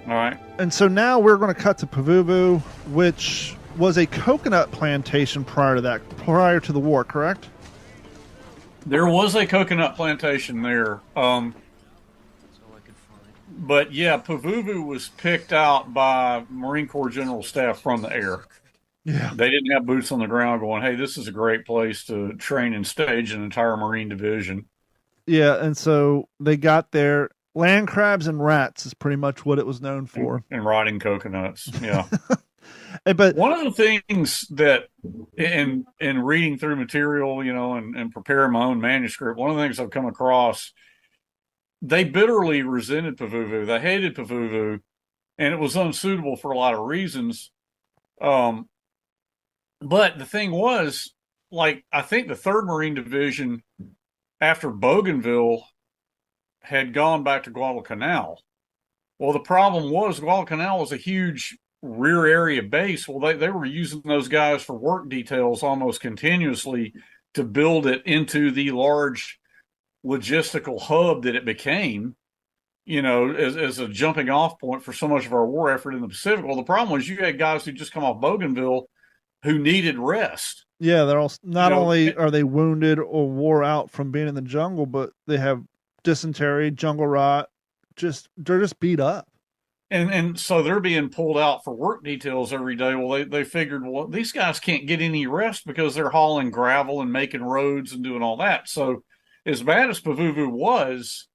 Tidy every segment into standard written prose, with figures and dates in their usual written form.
All right. And so now we're going to cut to Pavuvu, which was a coconut plantation prior to the war, correct? There was a coconut plantation there. But yeah, Pavuvu was picked out by Marine Corps General Staff from the air. Yeah. They didn't have boots on the ground going, hey, this is a great place to train and stage an entire Marine division. Yeah, and so they got there. Land crabs and rats is pretty much what it was known for. And rotting coconuts, yeah. But one of the things that in reading through material, and preparing my own manuscript, one of the things I've come across, they bitterly resented Pavuvu. They hated Pavuvu, and it was unsuitable for a lot of reasons. But the thing was, I think the 3rd Marine Division, after Bougainville, had gone back to Guadalcanal. Well, the problem was Guadalcanal was a huge rear area base. Well, they were using those guys for work details almost continuously to build it into the large logistical hub that it became, as a jumping off point for so much of our war effort in the Pacific. Well, the problem was you had guys who just come off Bougainville who needed rest. Yeah, they're all, not only are they wounded or wore out from being in the jungle, but they have dysentery, jungle rot, they're just beat up. And so they're being pulled out for work details every day. Well, they figured, well, these guys can't get any rest because they're hauling gravel and making roads and doing all that. So as bad as Pavuvu was,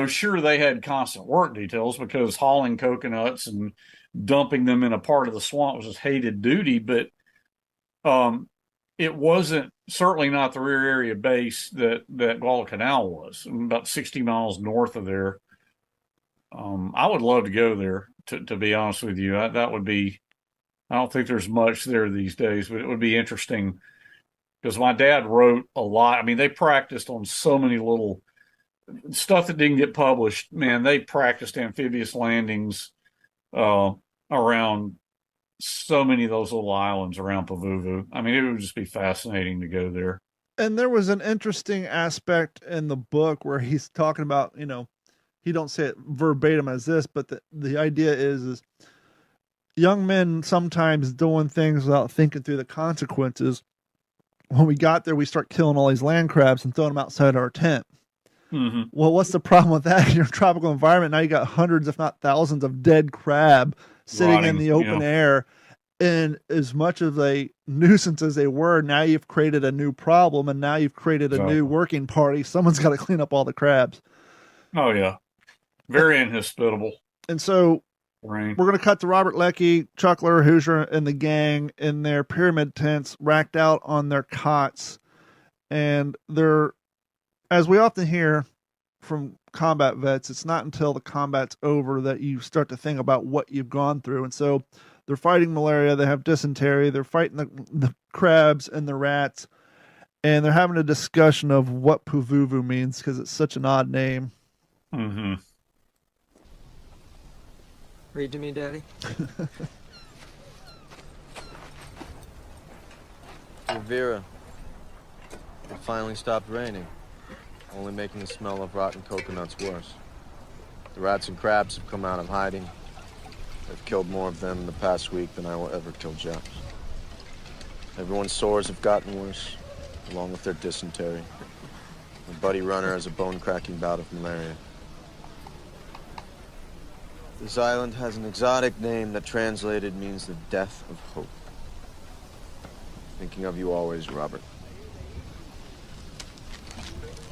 sure, they had constant work details because hauling coconuts and dumping them in a part of the swamp was a hated duty, but it wasn't, certainly not the rear area base that Guadalcanal was, about 60 miles north of there. I would love to go there, to be honest with you. That would be, I don't think there's much there these days, but it would be interesting because my dad wrote a lot. I mean, they practiced on so many little stuff that didn't get published. Man, they practiced amphibious landings around so many of those little islands around Pavuvu. I mean, it would just be fascinating to go there. And there was an interesting aspect in the book where he's talking about, he don't say it verbatim as this, but the idea is young men sometimes doing things without thinking through the consequences. When we got there, we start killing all these land crabs and throwing them outside our tent. Mm-hmm. Well, what's the problem with that? You're in a tropical environment. Now you got hundreds, if not thousands, of dead crab sitting in the open air. And as much of a nuisance as they were, now you've created a new problem, and now you've created a new working party. Someone's got to clean up all the crabs. Oh, yeah. Very inhospitable. And so we're going to cut to Robert Leckie, Chuckler, Hoosier, and the gang in their pyramid tents, racked out on their cots. And they're, as we often hear from combat vets, it's not until the combat's over that you start to think about what you've gone through. And so they're fighting malaria, they have dysentery, they're fighting the crabs and the rats, and they're having a discussion of what Pavuvu means because it's such an odd name. Mm-hmm. Read to me, Daddy. Vera, it finally stopped raining, only making the smell of rotten coconuts worse. The rats and crabs have come out of hiding. I've killed more of them in the past week than I will ever kill Japs. Everyone's sores have gotten worse, along with their dysentery. My buddy Runner has a bone-cracking bout of malaria. This island has an exotic name that translated means the death of hope. Thinking of you always, Robert.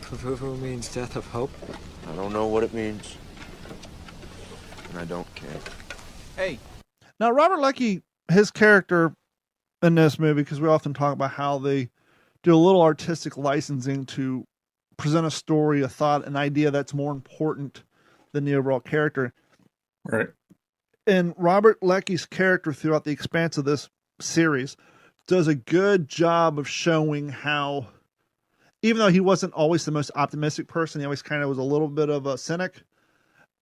Pavuvu means death of hope? I don't know what it means, and I don't care. Hey. Now, Robert Leckie, his character in this movie, because we often talk about how they do a little artistic licensing to present a story, a thought, an idea that's more important than the overall character. Right. And Robert Leckie's character throughout the expanse of this series does a good job of showing how, even though he wasn't always the most optimistic person, he always kind of was a little bit of a cynic.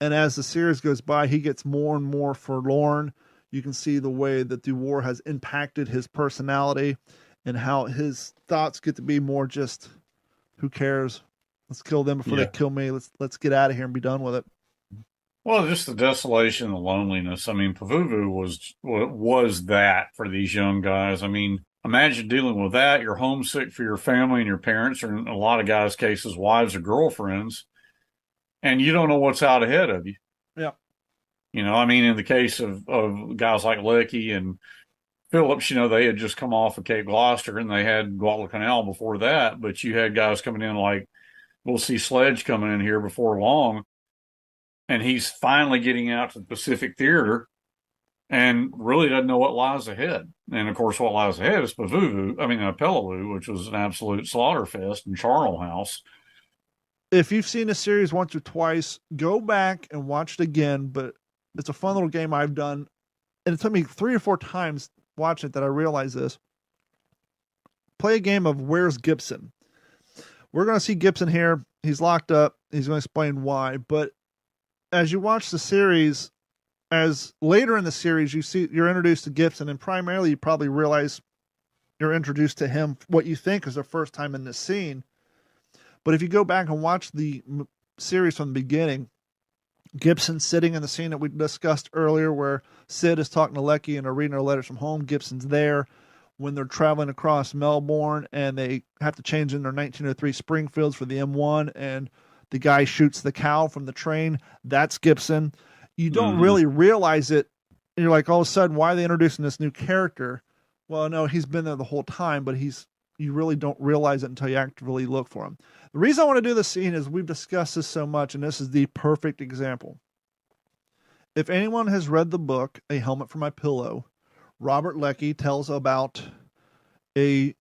And as the series goes by, he gets more and more forlorn. You can see the way that the war has impacted his personality and how his thoughts get to be more just, who cares? Let's kill them before they kill me. Let's get out of here and be done with it. Well, just the desolation, the loneliness. I mean, Pavuvu was that for these young guys. I mean, imagine dealing with that. You're homesick for your family and your parents, or in a lot of guys' cases, wives or girlfriends, and you don't know what's out ahead of you. Yeah. You know, I mean, in the case of guys like Lecky and Phillips, you know, they had just come off of Cape Gloucester and they had Guadalcanal before that, but you had guys coming in like, we'll see Sledge coming in here before long, and he's finally getting out to the Pacific Theater and really doesn't know what lies ahead. And of course, what lies ahead is Peleliu, which was an absolute slaughter fest, and Charnel House. If you've seen the series once or twice, go back and watch it again. But it's a fun little game I've done, and it took me 3 or 4 times watching it that I realized this. Play a game of Where's Gibson? We're going to see Gibson here. He's locked up. He's going to explain why. But as you watch the series, as later in the series, you're introduced to Gibson, and primarily you probably realize you're introduced to him, what you think is the first time in this scene. But if you go back and watch the series from the beginning, Gibson's sitting in the scene that we discussed earlier where Sid is talking to Lecky and they're reading her letters from home. Gibson's there when they're traveling across Melbourne and they have to change in their 1903 Springfields for the M1, and the guy shoots the cow from the train. That's Gibson. You don't really realize it. And you're like, all of a sudden, why are they introducing this new character? Well, no, he's been there the whole time, but you really don't realize it until you actively look for him. The reason I want to do this scene is we've discussed this so much, and this is the perfect example. If anyone has read the book, A Helmet for My Pillow, Robert Lecky tells about a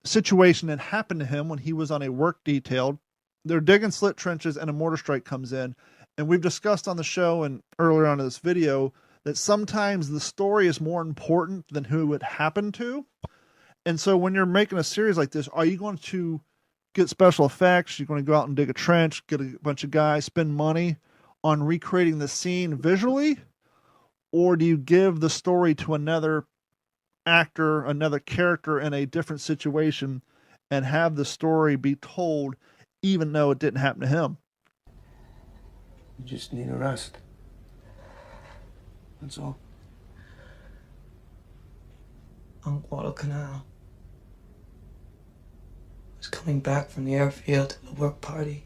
situation that happened to him when he was on a work detail. They're digging slit trenches and a mortar strike comes in. And we've discussed on the show and earlier on in this video that sometimes the story is more important than who it happened to. And so when you're making a series like this, are you going to get special effects? You're going to go out and dig a trench, get a bunch of guys, spend money on recreating the scene visually? Or do you give the story to another actor, another character in a different situation and have the story be told even though it didn't happen to him? You just need a rest. That's all. On Guadalcanal. I was coming back from the airfield to the work party.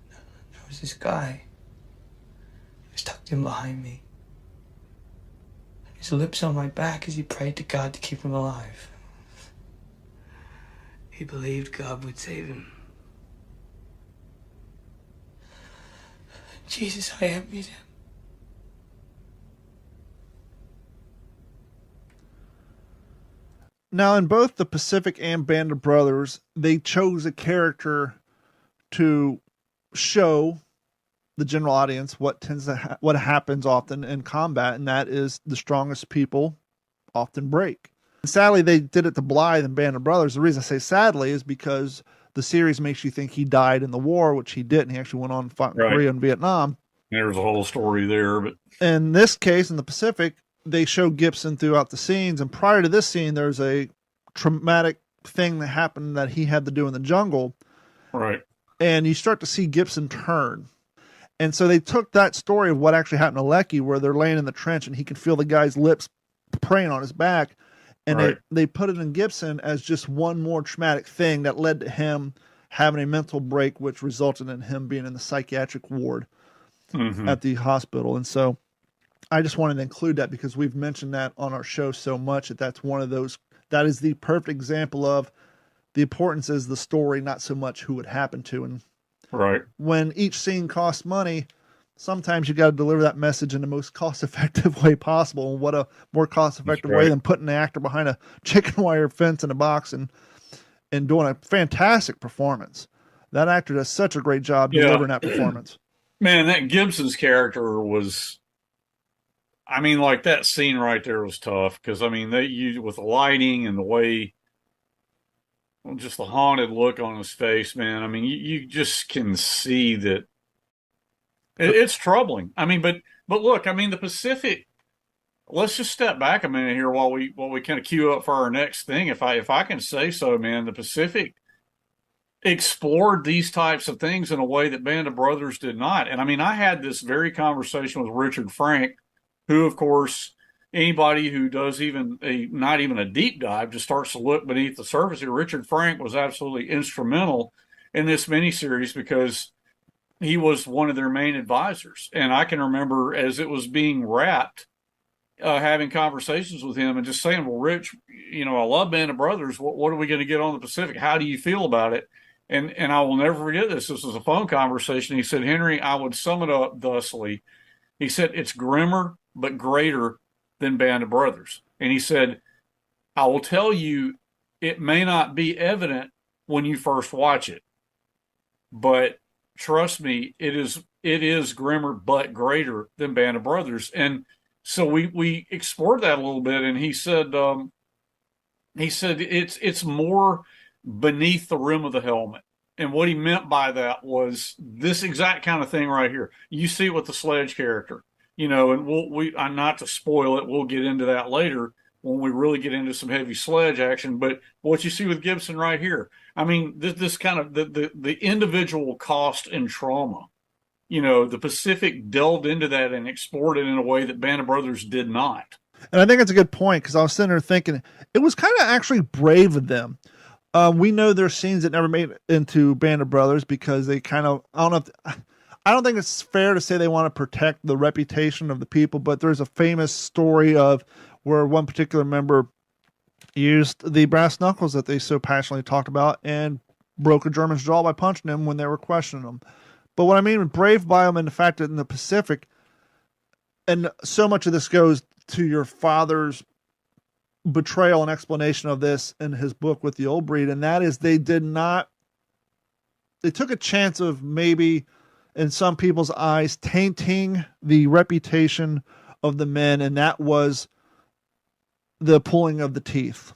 There was this guy. He was tucked in behind me. His lips on my back as he prayed to God to keep him alive. He believed God would save him. Jesus, I envied him. Now, in both the Pacific and Band of Brothers, they chose a character to show the general audience what happens often in combat, and that is the strongest people often break. And sadly, they did it to Blythe and Band of Brothers. The reason I say sadly is because the series makes you think he died in the war, which he didn't. He actually went on and fought in Korea and Vietnam. There's a whole story there, but in this case, in the Pacific, they show Gibson throughout the scenes, and prior to this scene, there's a traumatic thing that happened that he had to do in the jungle. Right. And you start to see Gibson turn. And so they took that story of what actually happened to Lecky, where they're laying in the trench and he can feel the guy's lips praying on his back. And they put it in Gibson as just one more traumatic thing that led to him having a mental break, which resulted in him being in the psychiatric ward at the hospital. And so I just wanted to include that because we've mentioned that on our show so much that's one of those, that is the perfect example of the importance is the story, not so much who it happened to. And when each scene costs money, sometimes you got to deliver that message in the most cost-effective way possible. And what a more cost-effective way than putting the actor behind a chicken wire fence in a box and doing a fantastic performance. That actor does such a great job delivering that performance. Man, that Gibson's character was, I mean, like that scene right there was tough because, I mean, with the lighting and the way, just the haunted look on his face, man. I mean, you just can see that it's troubling. I mean, but look, I mean, the Pacific. Let's just step back a minute here while we kind of queue up for our next thing. If I can say so, man, the Pacific explored these types of things in a way that Band of Brothers did not. And I mean, I had this very conversation with Richard Frank, who, of course, anybody who does not even a deep dive, just starts to look beneath the surface here. Richard Frank was absolutely instrumental in this miniseries because he was one of their main advisors. And I can remember as it was being wrapped, having conversations with him and just saying, well, Rich, I love Band of Brothers. What are we going to get on the Pacific? How do you feel about it? And I will never forget this. This was a phone conversation. He said, Henry, I would sum it up thusly. He said, it's grimmer, but greater than Band of Brothers. And he said, I will tell you, it may not be evident when you first watch it, but trust me, it is grimmer, but greater than Band of Brothers. And so we explored that a little bit, and he said it's more beneath the rim of the helmet. And what he meant by that was this exact kind of thing right here. You see it with the Sledge character, and I'm not to spoil it. We'll get into that later when we really get into some heavy Sledge action. But what you see with Gibson right here, I mean, this kind of the individual cost and trauma. The Pacific delved into that and explored it in a way that Band of Brothers did not. And I think it's a good point, because I was sitting there thinking it was kind of actually brave of them. We know there's scenes that never made it into Band of Brothers because they kind of, I don't think it's fair to say they want to protect the reputation of the people, but there's a famous story of where one particular member used the brass knuckles that they so passionately talked about and broke a German's jaw by punching him when they were questioning him. But what I mean with brave by them and the fact that in the Pacific, and so much of this goes to your father's betrayal and explanation of this in his book with the Old Breed, and that is they took a chance of maybe, in some people's eyes, tainting the reputation of the men, and that was the pulling of the teeth.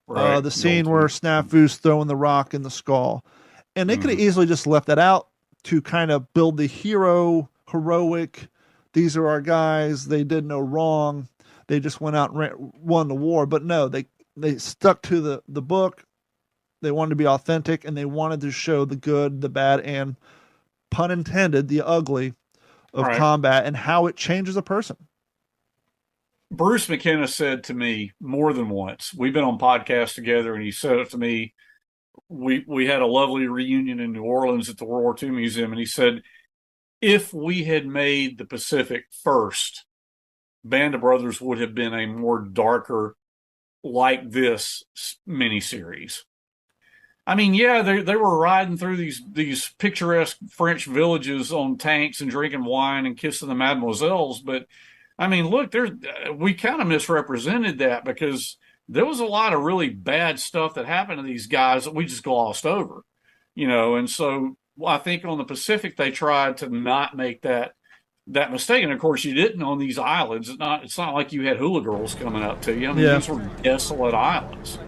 Right. The scene where Snafu's throwing the rock in the skull. And they could have easily just left that out to kind of build the heroic, these are our guys, they did no wrong, they just went out and won the war. But no, they stuck to the book. They wanted to be authentic, and they wanted to show the good, the bad, and, pun intended, the ugly of combat and how it changes a person. Bruce McKenna said to me more than once, we've been on podcasts together, and he said it to me. We had a lovely reunion in New Orleans at the World War II Museum, and he said, if we had made the Pacific first, Band of Brothers would have been a more darker, like this miniseries. I mean, yeah, they were riding through these picturesque French villages on tanks and drinking wine and kissing the mademoiselles, but I mean, look, we kind of misrepresented that because there was a lot of really bad stuff that happened to these guys that we just glossed over, and so I think on the Pacific, they tried to not make that mistake. And of course you didn't on these islands. It's not like you had hula girls coming up to you. I mean, these were desolate islands.